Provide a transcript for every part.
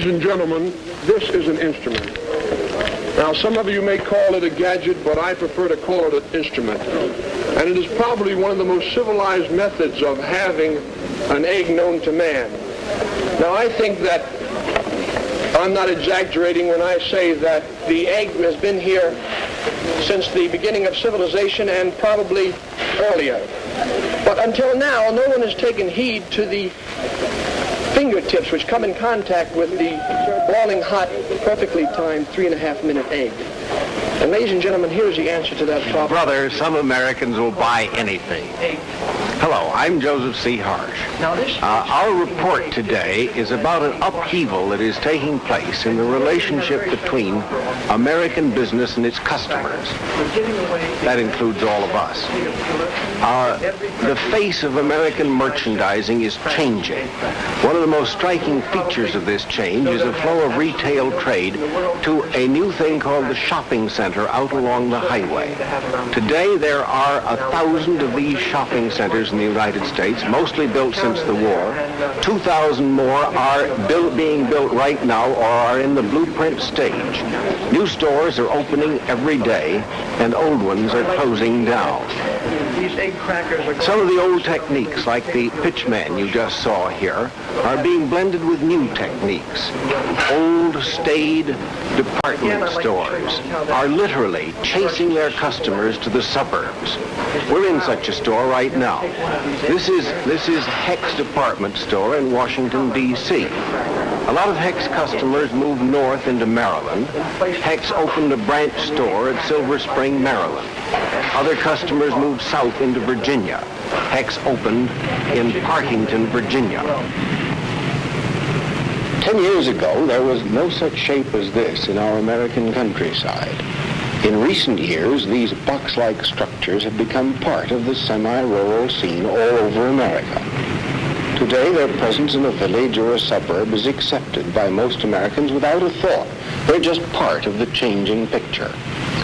Ladies and gentlemen, this is an instrument. Now, some of you may call it a gadget, but I prefer to call it an instrument. And it is probably one of the most civilized methods of having an egg known to man. Now, I think that I'm not exaggerating when I say that the egg has been here since the beginning of civilization and probably earlier. But until now, no one has taken heed to the fingertips which come in contact with the boiling hot, perfectly timed 3.5-minute egg. And ladies and gentlemen, here's the answer to that problem. Brother, some Americans will buy anything. Hello, I'm Joseph C. Harsh. Our report today is about an upheaval that is taking place in the relationship between American business and its customers. That includes all of us. The face of American merchandising is changing. One of the most striking features of this change is a flow of retail trade to a new thing called the shopping center out along the highway. Today there are 1,000 of these shopping centers in the United States, mostly built since the war. 2,000 more are being built right now or are in the blueprint stage. New stores are opening every day and old ones are closing down. Some of the old techniques, like the pitchman you just saw here, are being blended with new techniques. Old, staid department stores are literally chasing their customers to the suburbs. We're in such a store right now. This is Hecht's department store in Washington, D.C. A lot of Hecht's customers moved north into Maryland. Hecht's opened a branch store at Silver Spring, Maryland. Other customers moved south into Virginia. Hecht's opened in Parkington, Virginia. 10 years ago, there was no such shape as this in our American countryside. In recent years, these box-like structures have become part of the semi-rural scene all over America. Today, their presence in a village or a suburb is accepted by most Americans without a thought. They're just part of the changing picture.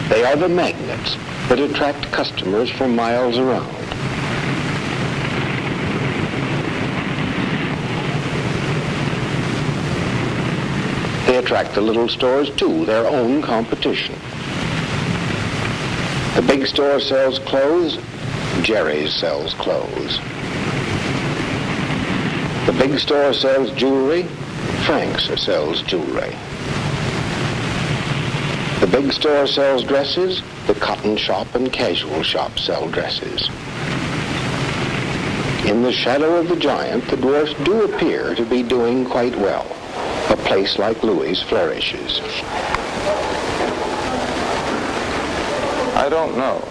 They are the magnets that attract customers for miles around. They attract the little stores too, their own competition. The big store sells clothes, Jerry's sells clothes. The big store sells jewelry, Frank's sells jewelry. The big store sells dresses, the cotton shop and casual shop sell dresses. In the shadow of the giant, the dwarfs do appear to be doing quite well. A place like Louis flourishes. I don't know.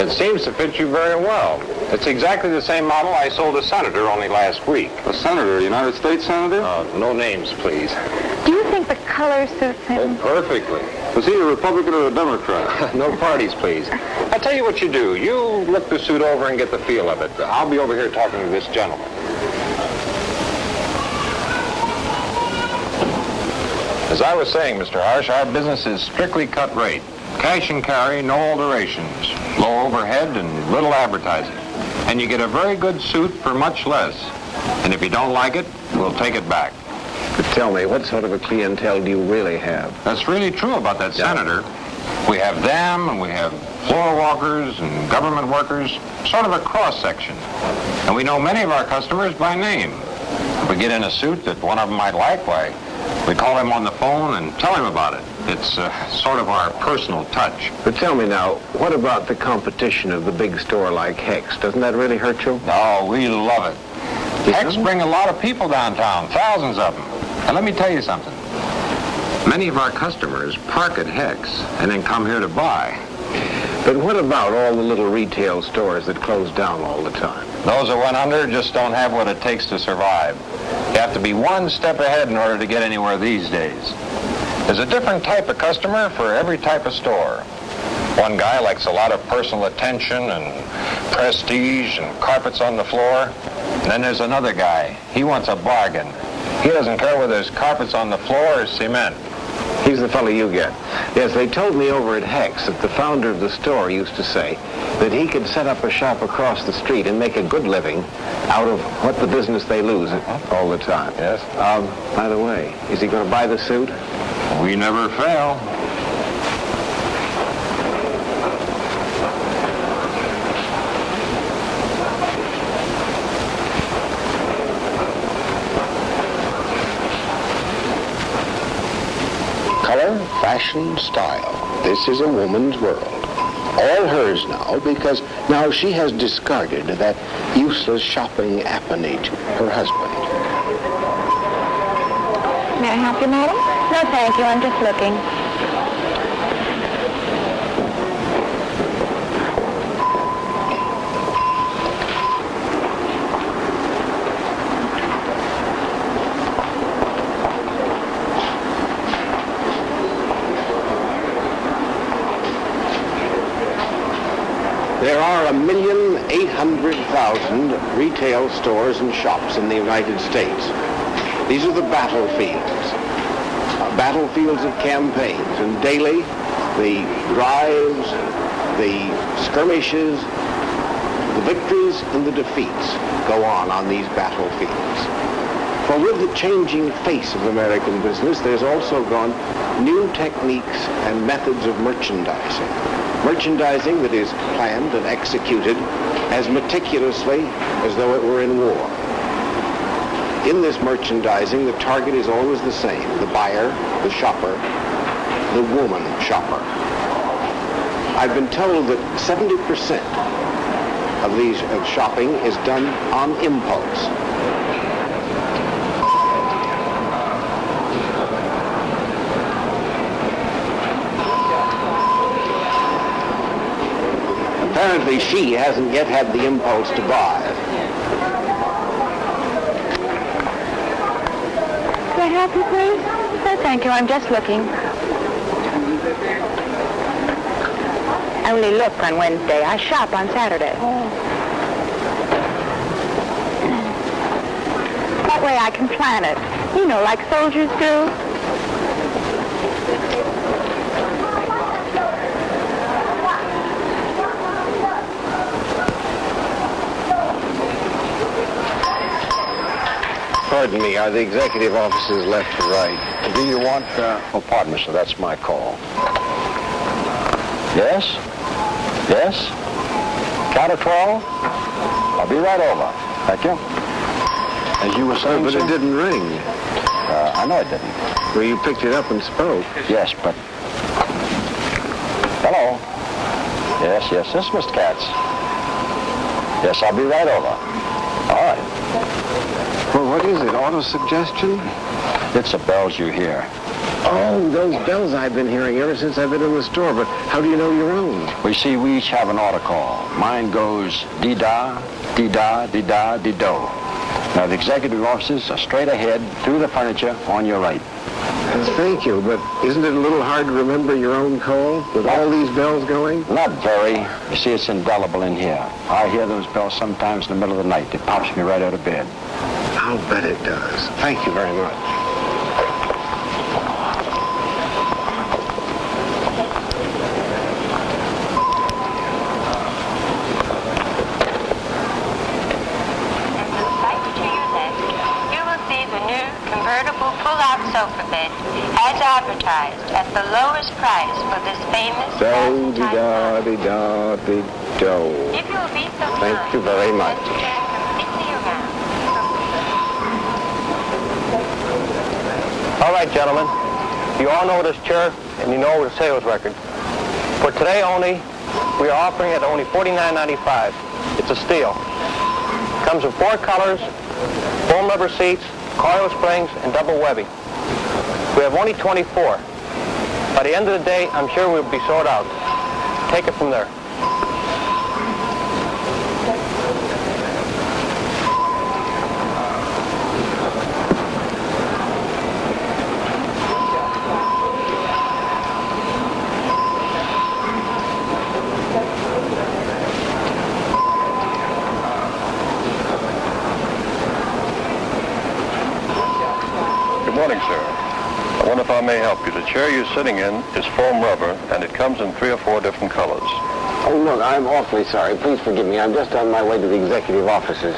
It seems to fit you very well. It's exactly the same model I sold a senator only last week. A senator, a United States senator? No names, please. Do you think the color suits him? Oh, perfectly. Was he a Republican or a Democrat? No parties, please. I'll tell you what you do. You look the suit over and get the feel of it. I'll be over here talking to this gentleman. As I was saying, Mr. Harsh, our business is strictly cut rate. Cash and carry, no alterations. Low overhead and little advertising. And you get a very good suit for much less. And if you don't like it, we'll take it back. But tell me, what sort of a clientele do you really have? That's really true about that senator. We have them, and we have floor walkers and government workers, sort of a cross-section. And we know many of our customers by name. If we get in a suit that one of them might like, why, we call him on the phone and tell him about it. It's sort of our personal touch. But tell me now, what about the competition of the big store like Hecht's? Doesn't that really hurt you? Oh, we love it. Hecht's bring a lot of people downtown, thousands of them. And let me tell you something. Many of our customers park at Hecht's and then come here to buy. But what about all the little retail stores that close down all the time? Those that went under just don't have what it takes to survive. You have to be one step ahead in order to get anywhere these days. There's a different type of customer for every type of store. One guy likes a lot of personal attention and prestige and carpets on the floor. And then there's another guy. He wants a bargain. He doesn't care whether there's carpets on the floor or cement. He's the fellow you get. Yes, they told me over at Hecht's that the founder of the store used to say that he could set up a shop across the street and make a good living out of what the business they lose all the time. Yes. By the way, is he going to buy the suit? We never fail. Color, fashion, style. This is a woman's world. All hers now, because now she has discarded that useless shopping appanage, her husband. May I help you, madam? No, thank you. I'm just looking. There are 1,800,000 retail stores and shops in the United States. These are the battlefields of campaigns, and daily the drives, the skirmishes, the victories and the defeats go on these battlefields. For with the changing face of American business, there's also gone new techniques and methods of merchandising. Merchandising that is planned and executed as meticulously as though it were in war. In this merchandising, the target is always the same: the buyer, the shopper, the woman shopper. I've been told that 70% of shopping is done on impulse. Apparently she hasn't yet had the impulse to buy. Can I help you, please? No, thank you. I'm just looking. I only look on Wednesday. I shop on Saturday. That way I can plan it. You know, like soldiers do. Pardon me, are the executive offices left or right? Do you want, oh, pardon me, sir, that's my call. Yes? Yes? Count of 12? I'll be right over. Thank you. As you were saying, But sir? it didn't ring. I know it didn't. Well, you picked it up and spoke. Yes, but... Hello? Yes, this is Mr. Katz. Yes, I'll be right over. All right. Well, what is it, auto-suggestion? It's the bells you hear. Oh, those bells I've been hearing ever since I've been in the store, but how do you know your own? We see we each have an order call. Mine goes dee-da, dee-da, dee-da, dee-do. Now, the executive offices are straight ahead through the furniture on your right. Thank you, but isn't it a little hard to remember your own call with all these bells going? Not very. You see, it's indelible in here. I hear those bells sometimes in the middle of the night. It pops me right out of bed. I'll bet it does. Thank you very much. Convertible pull-out sofa bed as advertised at the lowest price for this famous Do-de-da-de-da-de-do. If you will be so Thank kind, you very much. turn completely around. All right, gentlemen. You all know this chair, and you know the sales record. For today only, we are offering it only $49.95. It's a steal. Comes in 4 colors, foam rubber seats, coil springs, and double webbing. We have only 24. By the end of the day, I'm sure we'll be sold out. Take it from there. Good morning, sir. I wonder if I may help you. The chair you're sitting in is foam rubber, and it comes in 3 or 4 different colors. Oh, look, I'm awfully sorry. Please forgive me. I'm just on my way to the executive offices.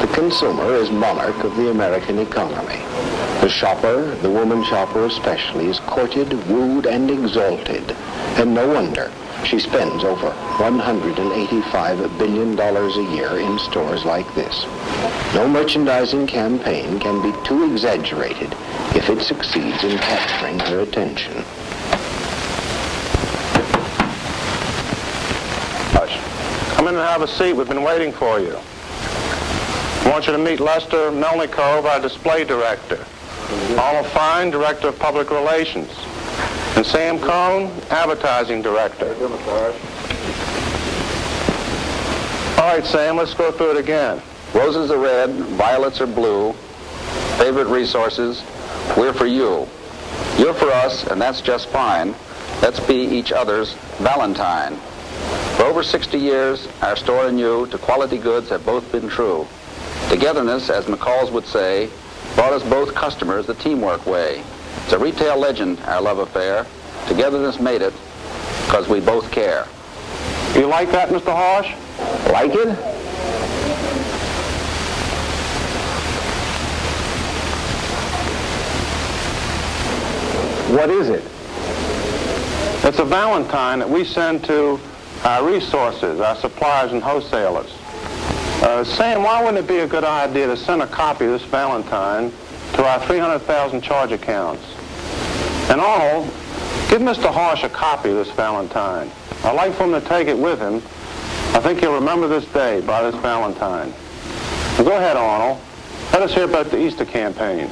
The consumer is monarch of the American economy. The shopper, the woman shopper especially, is courted, wooed, and exalted. And no wonder she spends over $185 billion a year in stores like this. No merchandising campaign can be too exaggerated if it succeeds in capturing her attention. Hush. Come in and have a seat. We've been waiting for you. I want you to meet Lester Melnikov, our display director. Arnold Fine, Director of Public Relations. And Sam Cohn, Advertising Director. All right, Sam, let's go through it again. Roses are red, violets are blue. Favorite resources, we're for you. You're for us, and that's just fine. Let's be each other's Valentine. For over 60 years, our store and you, to quality goods, have both been true. Togetherness, as McCall's would say, brought us both customers the teamwork way. It's a retail legend, our love affair. Togetherness made it, because we both care. You like that, Mr. Harsh? Like it? What is it? It's a Valentine that we send to our resources, our suppliers and wholesalers. Sam, why wouldn't it be a good idea to send a copy of this Valentine to our 300,000 charge accounts? And Arnold, give Mr. Harsh a copy of this Valentine. I'd like for him to take it with him. I think he'll remember this day by this Valentine. Well, go ahead, Arnold. Let us hear about the Easter campaign.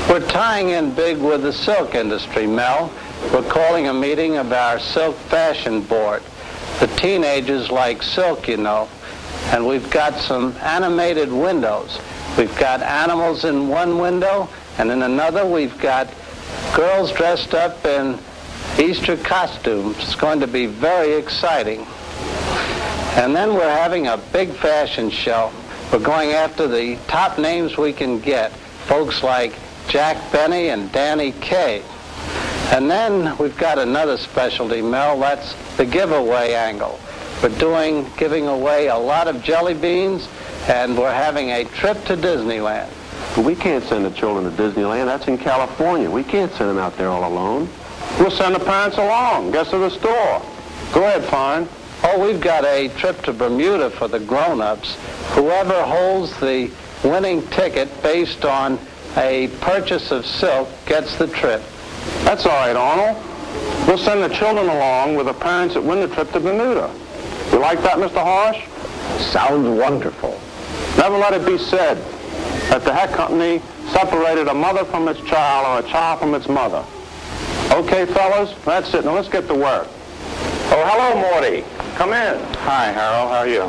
We're tying in big with the silk industry, Mel. We're calling a meeting of our silk fashion board. The teenagers like silk, you know. And we've got some animated windows. We've got animals in one window, and in another we've got girls dressed up in Easter costumes. It's going to be very exciting. And then we're having a big fashion show. We're going after the top names we can get, folks like Jack Benny and Danny Kaye. And then we've got another specialty, Mel. That's the giveaway angle. We're giving away a lot of jelly beans, and we're having a trip to Disneyland. We can't send the children to Disneyland. That's in California. We can't send them out there all alone. We'll send the parents along. Guess to the store. Go ahead, Fine. Oh, we've got a trip to Bermuda for the grown-ups. Whoever holds the winning ticket based on a purchase of silk gets the trip. That's all right, Arnold. We'll send the children along with the parents that win the trip to Bermuda. You like that, Mr. Harsh? Sounds wonderful. Never let it be said that the Hecht Company separated a mother from its child or a child from its mother. Okay, fellas, that's it. Now let's get to work. Oh, hello, Morty. Come in. Hi, Harold. How are you?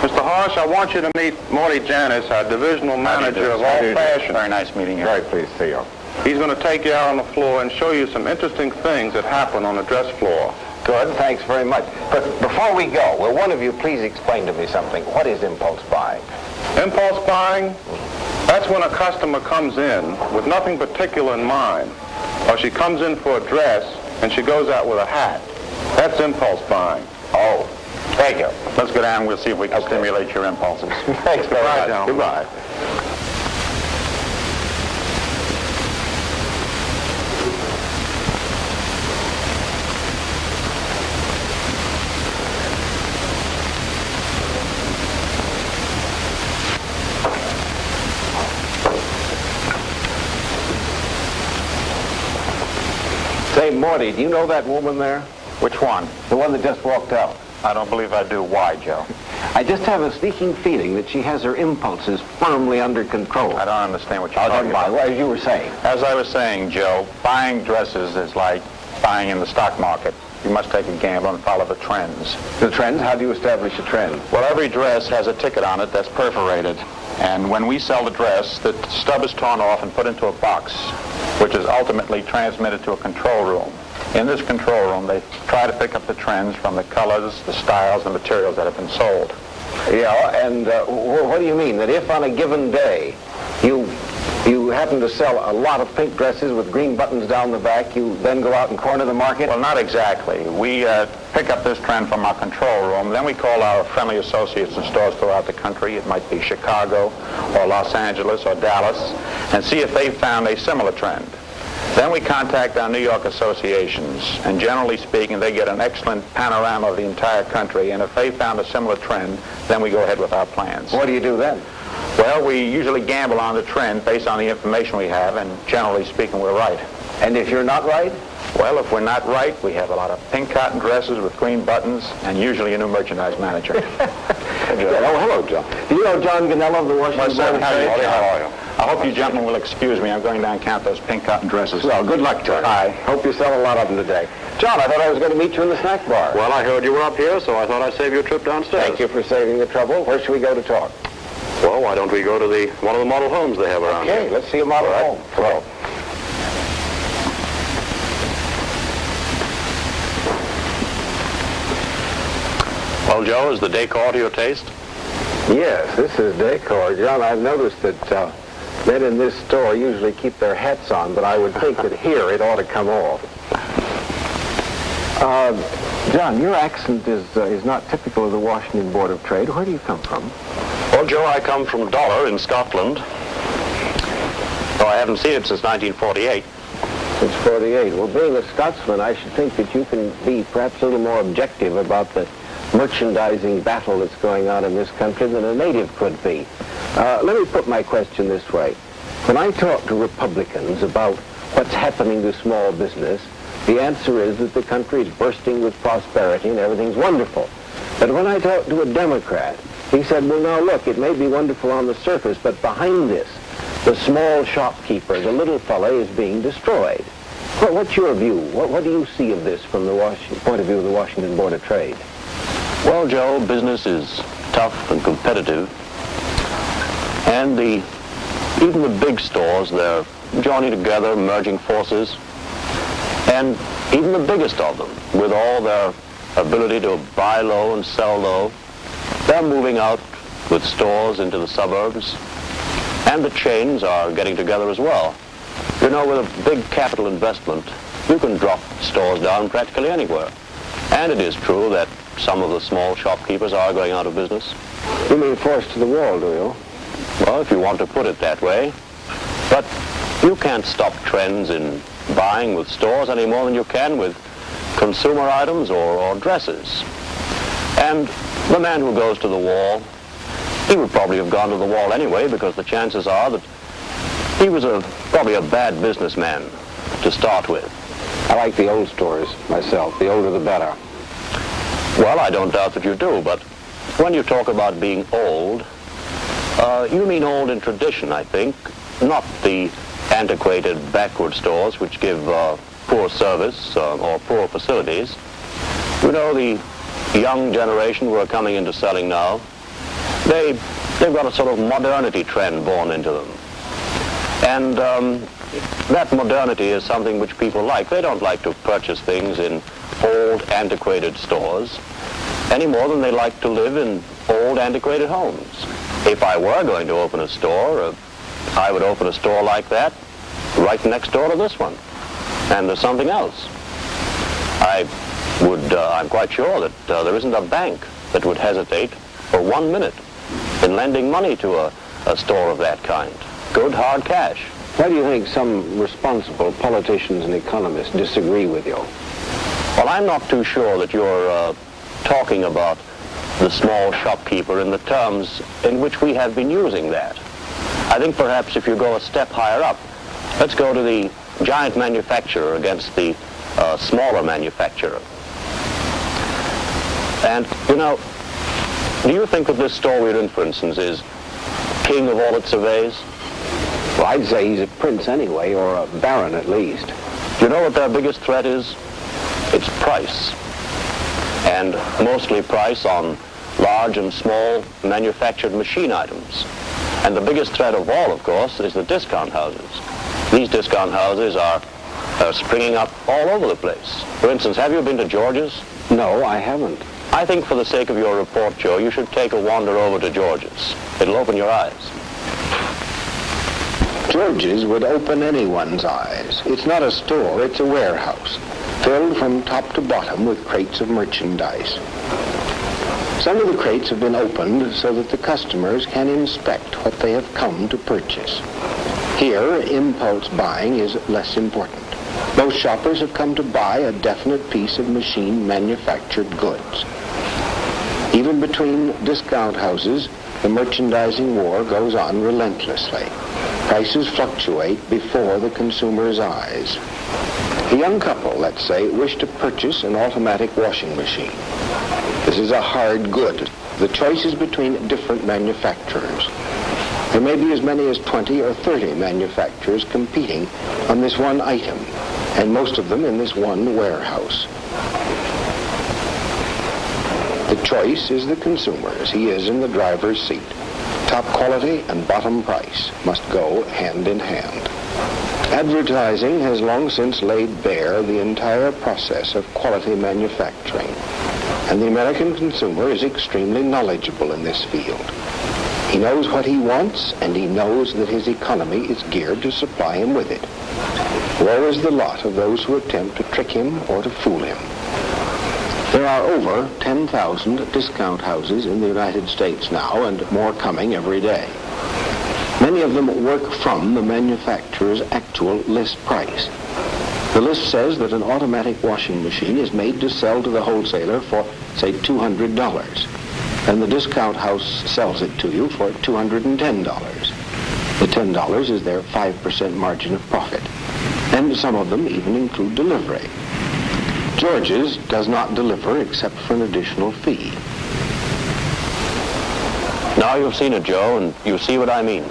Mr. Harsh, I want you to meet Morty Janis, our divisional manager of all fashion. Very nice meeting you. Very pleased to see you. He's going to take you out on the floor and show you some interesting things that happen on the dress floor. Good, thanks very much. But before we go, will one of you please explain to me something? What is impulse buying? Impulse buying? That's when a customer comes in with nothing particular in mind. Or she comes in for a dress and she goes out with a hat. That's impulse buying. Oh, thank you. Let's go down and we'll see if we can stimulate your impulses. Thanks very much. Gentlemen. Goodbye. Say, Morty, do you know that woman there? Which one? The one that just walked out. I don't believe I do. Why, Joe? I just have a sneaking feeling that she has her impulses firmly under control. I don't understand what you're talking about. Well, as you were saying. As I was saying, Joe, buying dresses is like buying in the stock market. You must take a gamble and follow the trends. The trends? How do you establish a trend? Well, every dress has a ticket on it that's perforated. And when we sell the dress, the stub is torn off and put into a box, which is ultimately transmitted to a control room. In this control room, they try to pick up the trends from the colors, the styles, the materials that have been sold. Yeah, and what do you mean? That if on a given day you happen to sell a lot of pink dresses with green buttons down the back, you then go out and corner the market? Well, not exactly. We pick up this trend from our control room. Then we call our friendly associates in stores throughout the country. It might be Chicago or Los Angeles or Dallas, and see if they found a similar trend. Then we contact our New York associations, and generally speaking, they get an excellent panorama of the entire country, and if they found a similar trend, then we go ahead with our plans. What do you do then? Well, we usually gamble on the trend based on the information we have, and generally speaking, we're right. And if you're not right? Well, if we're not right, we have a lot of pink cotton dresses with green buttons, and usually a new merchandise manager. Oh, hello, John. Do you know John Ganello of the Washington Board of Trade? How are you? I hope you gentlemen will excuse me. I'm going down and count those pink cotton dresses. Well, good luck, John. Hi. Hope you sell a lot of them today. John, I thought I was going to meet you in the snack bar. Well, I heard you were up here, so I thought I'd save you a trip downstairs. Thank you for saving the trouble. Where should we go to talk? Well, why don't we go to one of the model homes they have around here? Okay, let's see a model home. Hello. Well, Joe, is the decor to your taste? Yes, this is decor. John, I've noticed that men in this store usually keep their hats on, but I would think that here it ought to come off. John, your accent is not typical of the Washington Board of Trade. Where do you come from? Well, Joe, I come from Dollar in Scotland. Though I haven't seen it since 1948. Since 48. Well, being a Scotsman, I should think that you can be perhaps a little more objective about the merchandising battle that's going on in this country than a native could be. Let me put my question this way. When I talk to Republicans about what's happening to small business, the answer is that the country is bursting with prosperity and everything's wonderful. But when I talk to a Democrat, he said, well, now look, it may be wonderful on the surface, but behind this, the small shopkeeper, the little fella, is being destroyed. What's your view? What do you see of this from the point of view of the Washington Board of Trade? Well, Joe, business is tough and competitive, and even the big stores, they're joining together, merging forces, and even the biggest of them, with all their ability to buy low and sell low, they're moving out with stores into the suburbs, and the chains are getting together as well. You know, with a big capital investment, you can drop stores down practically anywhere. And it is true that some of the small shopkeepers are going out of business. You mean forced to the wall, do you? Well, if you want to put it that way. But you can't stop trends in buying with stores any more than you can with consumer items or dresses. And the man who goes to the wall, he would probably have gone to the wall anyway, because the chances are that he was probably a bad businessman to start with. I like the old stores myself. The older the better. Well, I don't doubt that you do, but when you talk about being old, you mean old in tradition, I think, not the antiquated backward stores which give poor service or poor facilities. You know, the young generation who are coming into selling now, they've got a sort of modernity trend born into them. And that modernity is something which people like. They don't like to purchase things in old, antiquated stores any more than they like to live in old, antiquated homes. If I were going to open a store, I would open a store like that right next door to this one. And there's something else. I'm quite sure that there isn't a bank that would hesitate for 1 minute in lending money to a store of that kind. Good, hard cash. Why do you think some responsible politicians and economists disagree with you? Well, I'm not too sure that you're talking about the small shopkeeper in the terms in which we have been using that. I think perhaps if you go a step higher up, let's go to the giant manufacturer against the smaller manufacturer. And, you know, do you think that this store we're in, for instance, is king of all it surveys? Well, I'd say he's a prince anyway, or a baron at least. Do you know what their biggest threat is? It's price. And mostly price on large and small manufactured machine items. And the biggest threat of all, of course, is the discount houses. These discount houses are springing up all over the place. For instance, have you been to George's? No, I haven't. I think for the sake of your report, Joe, you should take a wander over to George's. It'll open your eyes. George's would open anyone's eyes. It's not a store, it's a warehouse, filled from top to bottom with crates of merchandise. Some of the crates have been opened so that the customers can inspect what they have come to purchase. Here, impulse buying is less important. Most shoppers have come to buy a definite piece of machine-manufactured goods. Even between discount houses, the merchandising war goes on relentlessly. Prices fluctuate before the consumer's eyes. A young couple, let's say, wish to purchase an automatic washing machine. This is a hard good. The choice is between different manufacturers. There may be as many as 20 or 30 manufacturers competing on this one item, and most of them in this one warehouse. The choice is the consumer's. He is in the driver's seat. Top quality and bottom price must go hand in hand. Advertising has long since laid bare the entire process of quality manufacturing, and the American consumer is extremely knowledgeable in this field. He knows what he wants, and he knows that his economy is geared to supply him with it. Woe is the lot of those who attempt to trick him or to fool him. There are over 10,000 discount houses in the United States now, and more coming every day. Many of them work from the manufacturer's actual list price. The list says that an automatic washing machine is made to sell to the wholesaler for, say, $200. And the discount house sells it to you for $210. The $10 is their 5% margin of profit. And some of them even include delivery. George's does not deliver except for an additional fee. Now you've seen it, Joe, and you see what I mean.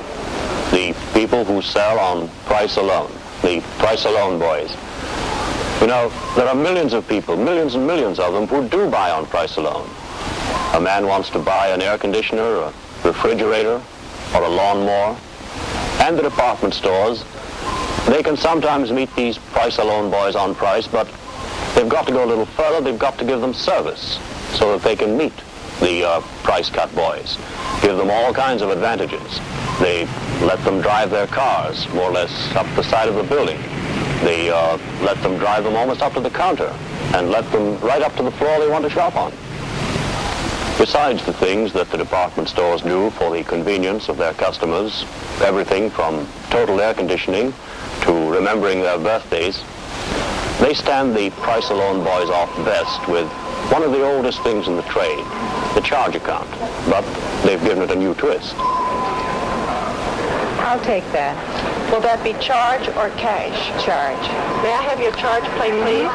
The people who sell on price alone, the price alone boys. You know, there are millions of people, millions and millions of them, who do buy on price alone. A man wants to buy an air conditioner, a refrigerator, or a lawnmower. And the department stores, they can sometimes meet these price alone boys on price, but they've got to go a little further. They've got to give them service so that they can meet the price cut boys. Give them all kinds of advantages. They let them drive their cars more or less up the side of the building. They let them drive them almost up to the counter and let them right up to the floor they want to shop on. Besides the things that the department stores do for the convenience of their customers, everything from total air conditioning to remembering their birthdays, they stand the price alone boys off best with one of the oldest things in the trade, the charge account. But they've given it a new twist. I'll take that. Will that be charge or cash? Charge. May I have your charge plate, please?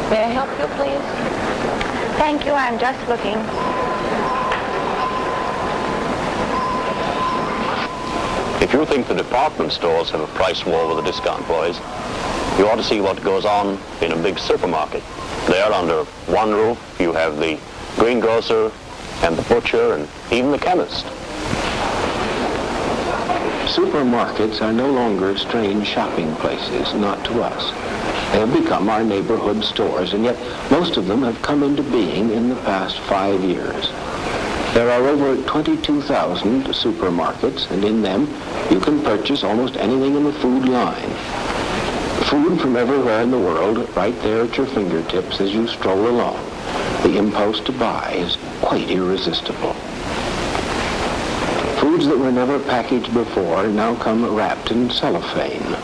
May I help you, please? Thank you, I'm just looking. If you think the department stores have a price war with the discount boys, you ought to see what goes on in a big supermarket. There, under one roof, you have the greengrocer and the butcher and even the chemist. Supermarkets are no longer strange shopping places, not to us. They have become our neighborhood stores, and yet most of them have come into being in the past 5 years. There are over 22,000 supermarkets, and in them you can purchase almost anything in the food line. Food from everywhere in the world right there at your fingertips as you stroll along. The impulse to buy is quite irresistible. Foods that were never packaged before now come wrapped in cellophane.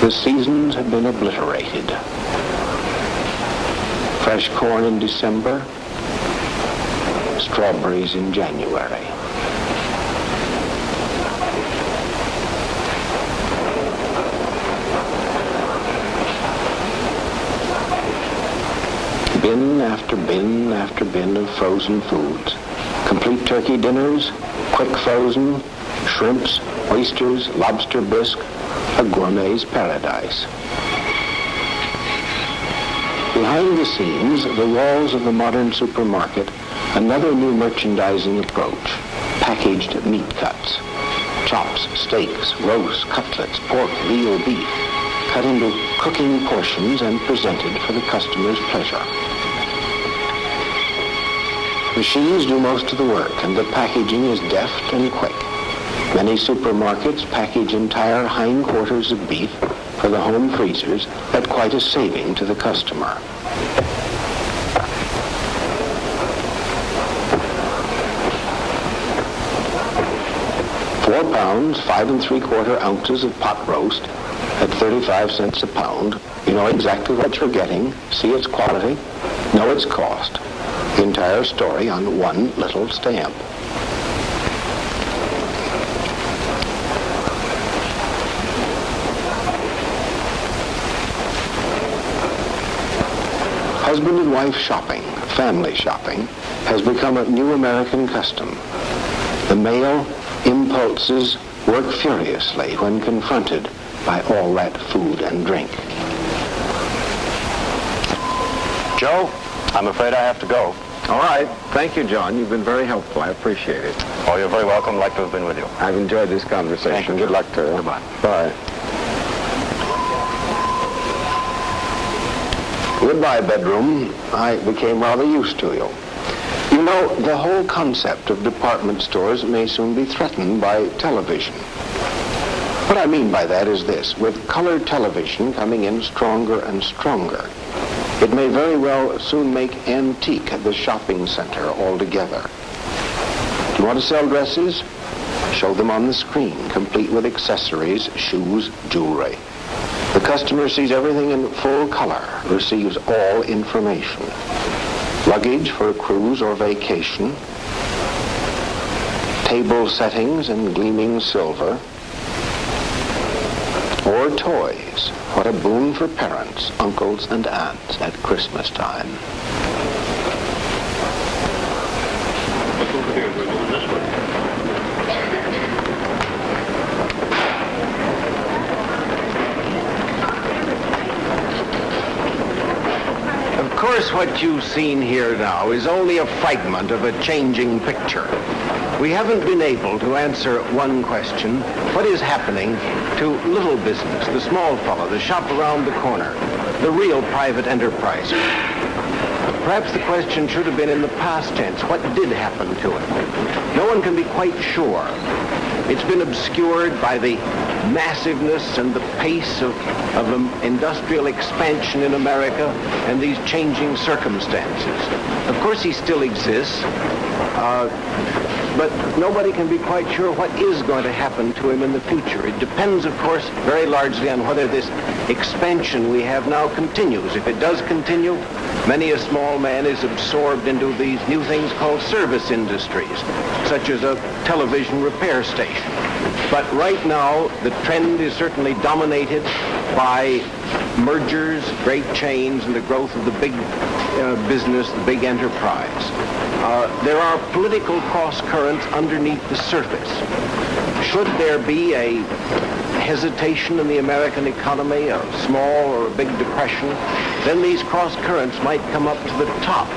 The seasons have been obliterated. Fresh corn in December, strawberries in January. Bin after bin after bin of frozen foods. Complete turkey dinners, quick frozen, shrimps, oysters, lobster bisque, a gourmet's paradise. Behind the scenes, the walls of the modern supermarket, another new merchandising approach, packaged meat cuts. Chops, steaks, roasts, cutlets, pork, veal, beef, cut into cooking portions and presented for the customer's pleasure. Machines do most of the work, and the packaging is deft and quick. Many supermarkets package entire hindquarters of beef for the home freezers at quite a saving to the customer. £4, 5 3/4 ounces of pot roast at 35 cents a pound. You know exactly what you're getting, see its quality, know its cost. The entire story on one little stamp. Husband and wife shopping, family shopping, has become a new American custom. The male impulses work furiously when confronted by all that food and drink. Joe, I'm afraid I have to go. All right. Thank you, John. You've been very helpful. I appreciate it. Oh, you're very welcome. Like to have been with you. I've enjoyed this conversation. Thank you. Good luck to you. Goodbye. Bye. Goodbye, bedroom. I became rather used to you. You know, the whole concept of department stores may soon be threatened by television. What I mean by that is this. With color television coming in stronger and stronger, it may very well soon make antique the shopping center altogether. Do you want to sell dresses? Show them on the screen, complete with accessories, shoes, jewelry. The customer sees everything in full color, receives all information. Luggage for a cruise or vacation, table settings in gleaming silver, or toys. What a boon for parents, uncles, and aunts at Christmas time. Of course, what you've seen here now is only a fragment of a changing picture. We haven't been able to answer one question. What is happening to little business, the small fellow, the shop around the corner, the real private enterpriser? Perhaps the question should have been in the past tense. What did happen to him? No one can be quite sure. It's been obscured by the massiveness and the pace of industrial expansion in America and these changing circumstances. Of course, he still exists, but nobody can be quite sure what is going to happen to him in the future. It depends, of course, very largely on whether this expansion we have now continues. If it does continue, many a small man is absorbed into these new things called service industries, such as a television repair station. But right now, the trend is certainly dominated by mergers, great chains, and the growth of the big business, the big enterprise. There are political cross currents underneath the surface. Should there be a hesitation in the American economy, a small or a big depression, then these cross currents might come up to the top,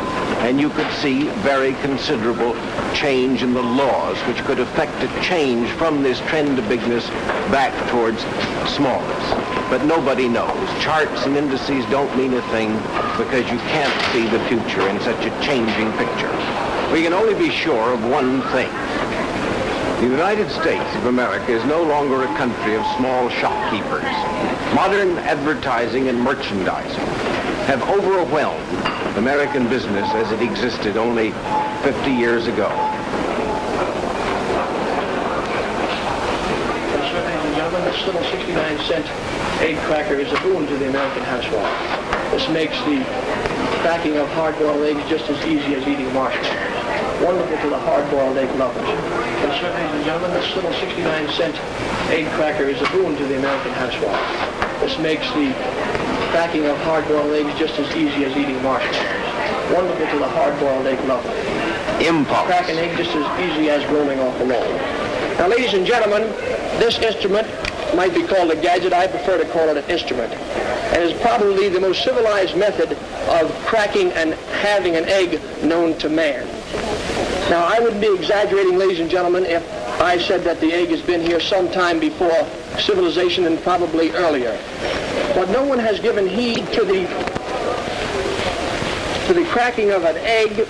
and you could see very considerable change in the laws, which could affect a change from this trend of bigness back towards smallness. But nobody knows. Charts and indices don't mean a thing because you can't see the future in such a changing picture. We can only be sure of one thing. The United States of America is no longer a country of small shopkeepers. Modern advertising and merchandising have overwhelmed American business as it existed only 50 years ago. Ladies and gentlemen, this little 69-cent egg cracker is a boon to the American housewife. This makes the cracking of hard-boiled eggs just as easy as eating marshmallows. Wonderful to the hard-boiled egg lovers. Ladies and gentlemen, this little 69-cent egg cracker is a boon to the American housewife. This makes the cracking of hard-boiled eggs just as easy as eating marshmallows. wonderful to the hard-boiled egg lover. Impulse. Crack an egg just as easy as rolling off a log. Now, ladies and gentlemen, this instrument might be called a gadget. I prefer to call it an instrument. And is probably the most civilized method of cracking and having an egg known to man. Now, I wouldn't be exaggerating, ladies and gentlemen, if I said that the egg has been here sometime before civilization and probably earlier. But no one has given heed to the cracking of an egg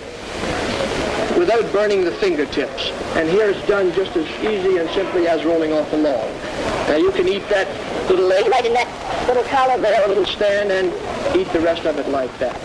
without burning the fingertips. And here it's done just as easy and simply as rolling off a log. Now you can eat that little egg right in that little collar there, a little stand, and eat the rest of it like that.